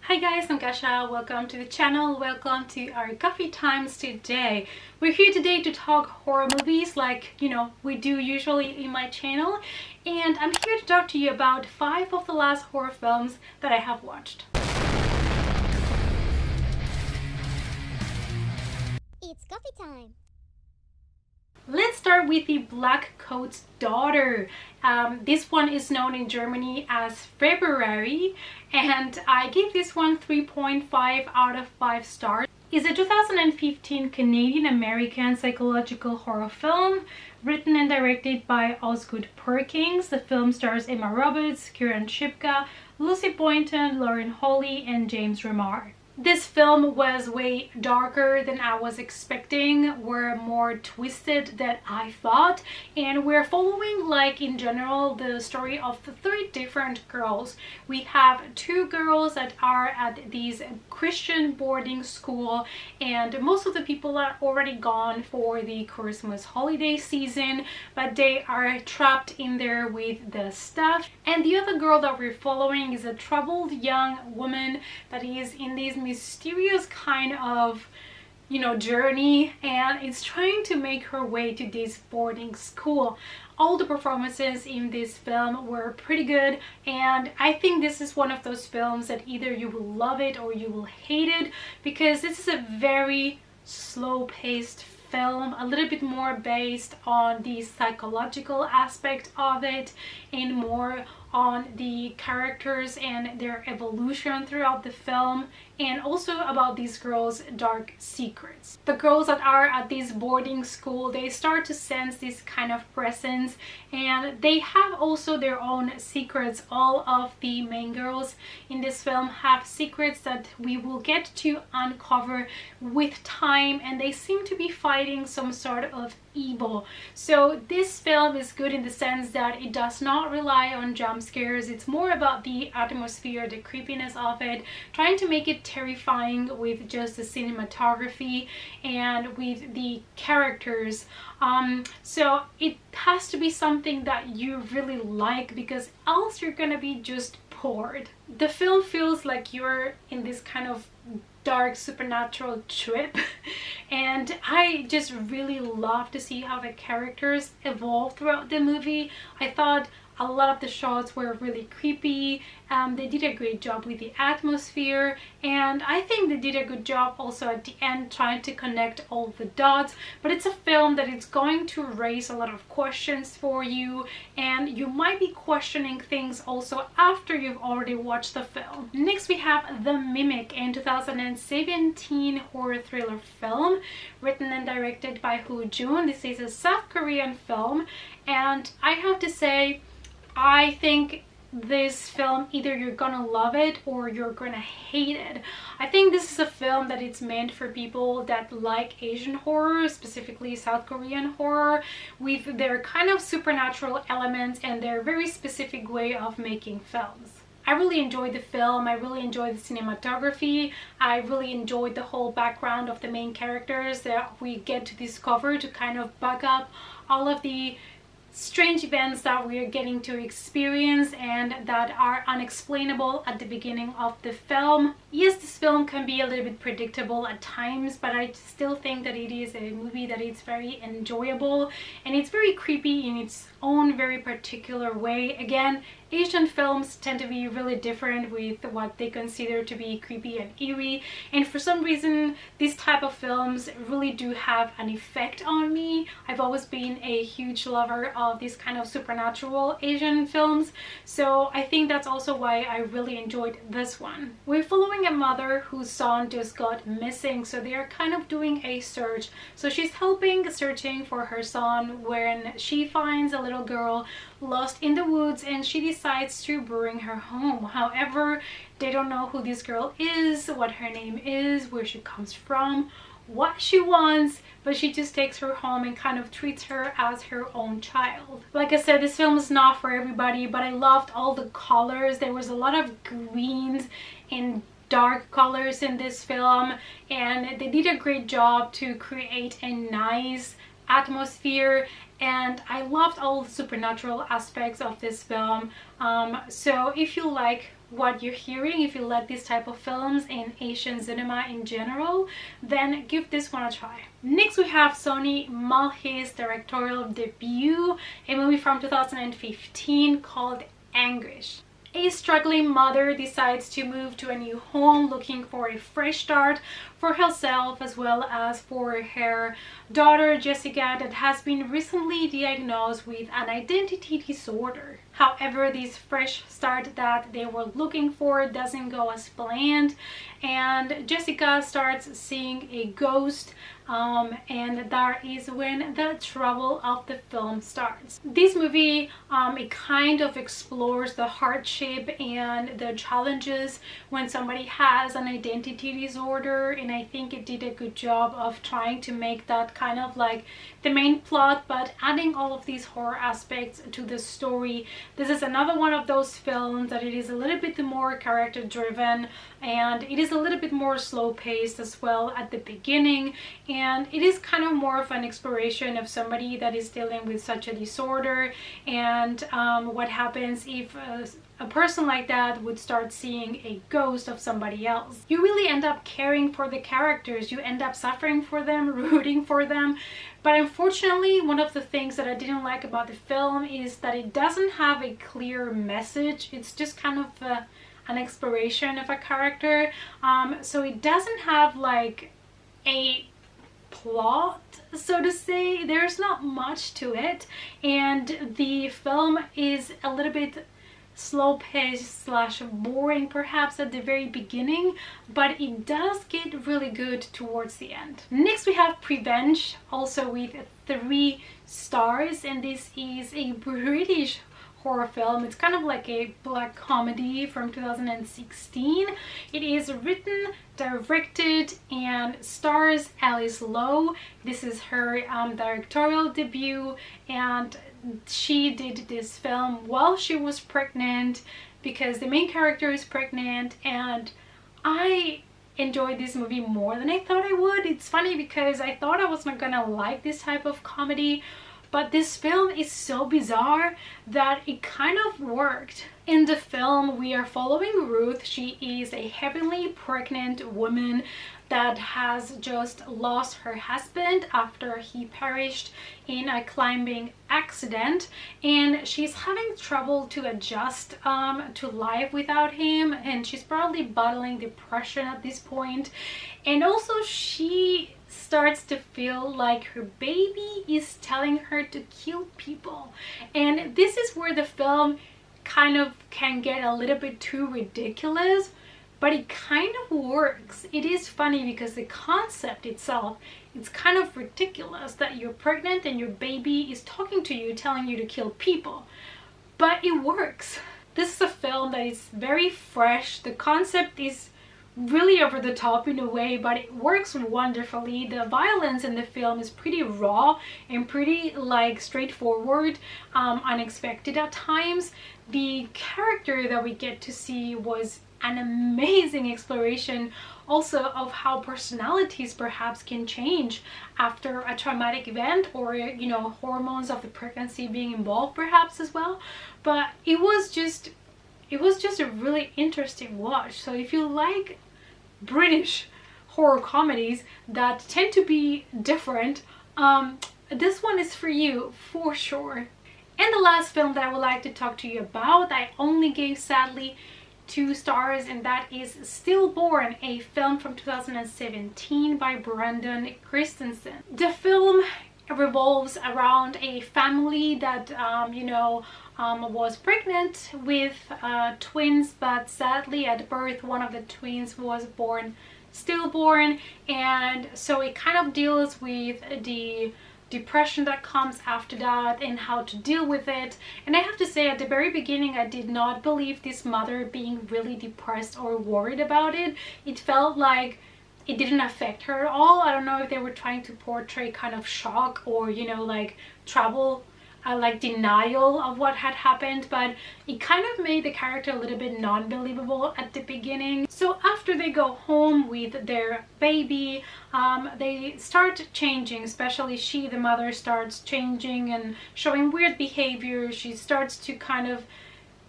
Hi guys, I'm Kasha. Welcome to the channel. Welcome to our coffee times today. We're here today to talk horror movies like, we do usually in my channel. And I'm here to talk to you about 5 of the last horror films that I have watched. It's coffee time. Let's start with the Black Coat's Daughter. This one is known in Germany as February, and I gave this one 3.5 out of 5 stars. It's a 2015 Canadian-American psychological horror film written and directed by Osgood Perkins. The film stars Emma Roberts, Kieran Shipka, Lucy Boynton, Lauren Holly, and James Remar. This film was way darker than I was expecting, were more twisted than I thought, and we're following, like in general, the story of 3 different girls. We have 2 girls that are at these Christian boarding school, and most of the people are already gone for the Christmas holiday season, but they are trapped in there with the stuff. And the other girl that we're following is a troubled young woman that is in these mysterious kind of journey, and is trying to make her way to this boarding school. All the performances in this film were pretty good, and I think this is one of those films that either you will love it or you will hate it, because this is a very slow-paced film, a little bit more based on the psychological aspect of it and more on the characters and their evolution throughout the film, and also about these girls' dark secrets. The girls that are at this boarding school, they start to sense this kind of presence, and they have also their own secrets. All of the main girls in this film have secrets that we will get to uncover with time, and they seem to be fighting some sort of evil. So this film is good in the sense that it does not rely on jump scares. It's more about the atmosphere, the creepiness of it, trying to make it terrifying with just the cinematography and with the characters. So it has to be something that you really like, because else you're gonna be just bored. The film feels like you're in this kind of dark supernatural trip, and I just really love to see how the characters evolve throughout the movie. I thought a lot of the shots were really creepy. They did a great job with the atmosphere, and I think they did a good job also at the end trying to connect all the dots. But it's a film that is going to raise a lot of questions for you, and you might be questioning things also after you've already watched the film. Next we have The Mimic, a 2017 horror thriller film written and directed by Ho Jun. This is a South Korean film, and I have to say, I think this film, either you're gonna love it or you're gonna hate it. I think this is a film that it's meant for people that like Asian horror, specifically South Korean horror, with their kind of supernatural elements and their very specific way of making films. I really enjoyed the film. I really enjoyed the cinematography. I really enjoyed the whole background of the main characters that we get to discover to kind of back up all of the strange events that we are getting to experience and that are unexplainable at the beginning of the film. Yes, this film can be a little bit predictable at times, but I still think that it is a movie that is very enjoyable, and it's very creepy in its own very particular way. Again, Asian films tend to be really different with what they consider to be creepy and eerie, and for some reason these type of films really do have an effect on me. I've always been a huge lover of these kind of supernatural Asian films, so I think that's also why I really enjoyed this one. We're following a mother whose son just got missing, so they are kind of doing a search. So she's searching for her son when she finds a little girl lost in the woods, and she decides to bring her home. However, they don't know who this girl is, what her name is, where she comes from, what she wants, but she just takes her home and kind of treats her as her own child. Like I said, this film is not for everybody, but I loved all the colors. There was a lot of greens and dark colors in this film, and they did a great job to create a nice atmosphere, and I loved all the supernatural aspects of this film. So if you like what you're hearing, if you like this type of films and Asian cinema in general, then give this one a try. Next we have Sonny Malhe's directorial debut, a movie from 2015 called Anguish. A struggling mother decides to move to a new home looking for a fresh start for herself as well as for her daughter Jessica, that has been recently diagnosed with an identity disorder. However, this fresh start that they were looking for doesn't go as planned, and Jessica starts seeing a ghost, and that is when the trouble of the film starts. This movie, it kind of explores the hardship and the challenges when somebody has an identity disorder, and I think it did a good job of trying to make that kind of like the main plot, but adding all of these horror aspects to the story. This is another one of those films that it is a little bit more character driven, and it is a little bit more slow paced as well at the beginning, and it is kind of more of an exploration of somebody that is dealing with such a disorder, and what happens if a person like that would start seeing a ghost of somebody else. You really end up caring for the characters, you end up suffering for them, rooting for them. But unfortunately, one of the things that I didn't like about the film is that it doesn't have a clear message. It's just kind of an exploration of a character, so it doesn't have like a plot, so to say. There's not much to it, and the film is a little bit slow paced slash boring perhaps at the very beginning, but it does get really good towards the end. Next we have Prevenge, also with 3 stars, and this is a British horror film. It's kind of like a black comedy from 2016. It is written, directed, and stars Alice Lowe. This is her directorial debut, and she did this film while she was pregnant because the main character is pregnant, and I enjoyed this movie more than I thought I would. It's funny because I thought I was not gonna like this type of comedy, but this film is so bizarre that it kind of worked. In the film, we are following Ruth. She is a heavily pregnant woman that has just lost her husband after he perished in a climbing accident, and she's having trouble to adjust to life without him, and she's probably battling depression at this point. And also she starts to feel like her baby is telling her to kill people, and this is where the film kind of can get a little bit too ridiculous, but it kind of works. It is funny because the concept itself, it's kind of ridiculous that you're pregnant and your baby is talking to you, telling you to kill people, but it works. This is a film that is very fresh. The concept is really over the top in a way, but it works wonderfully. The violence in the film is pretty raw and pretty like straightforward, unexpected at times. The character that we get to see was an amazing exploration also of how personalities perhaps can change after a traumatic event, or you know, hormones of the pregnancy being involved perhaps as well. But it was just a really interesting watch. So if you like British horror comedies that tend to be different, this one is for you for sure. And the last film that I would like to talk to you about, I only gave sadly 2 stars, and that is Stillborn, a film from 2017 by Brendan Christensen. The film revolves around a family that was pregnant with twins, but sadly at birth one of the twins was born stillborn, and so it kind of deals with the depression that comes after that and how to deal with it. And I have to say, at the very beginning I did not believe this mother being really depressed or worried about it. It felt like it didn't affect her at all. I don't know if they were trying to portray kind of shock or, you know, like trouble, like denial of what had happened, but it kind of made the character a little bit non-believable at the beginning. So after they go home with their baby, they start changing, especially she, the mother, starts changing and showing weird behavior. She starts to kind of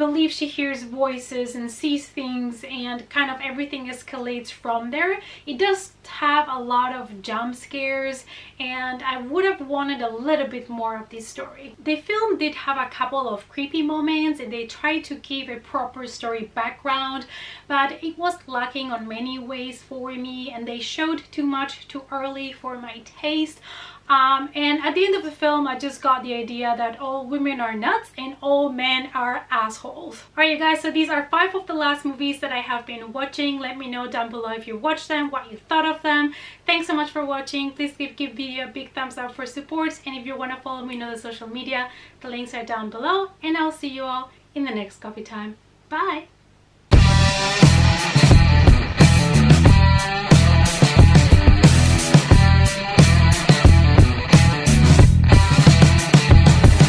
believes she hears voices and sees things, and kind of everything escalates from there. It does have a lot of jump scares, and I would have wanted a little bit more of this story. The film did have a couple of creepy moments, and they tried to give a proper story background, but it was lacking on many ways for me, and they showed too much too early for my taste. And at the end of the film, I just got the idea that all women are nuts and all men are assholes. Alright, you guys, so these are 5 of the last movies that I have been watching. Let me know down below if you watched them, what you thought of them. Thanks so much for watching. Please give video a big thumbs up for support. And if you want to follow me on the social media, the links are down below. And I'll see you all in the next coffee time. Bye!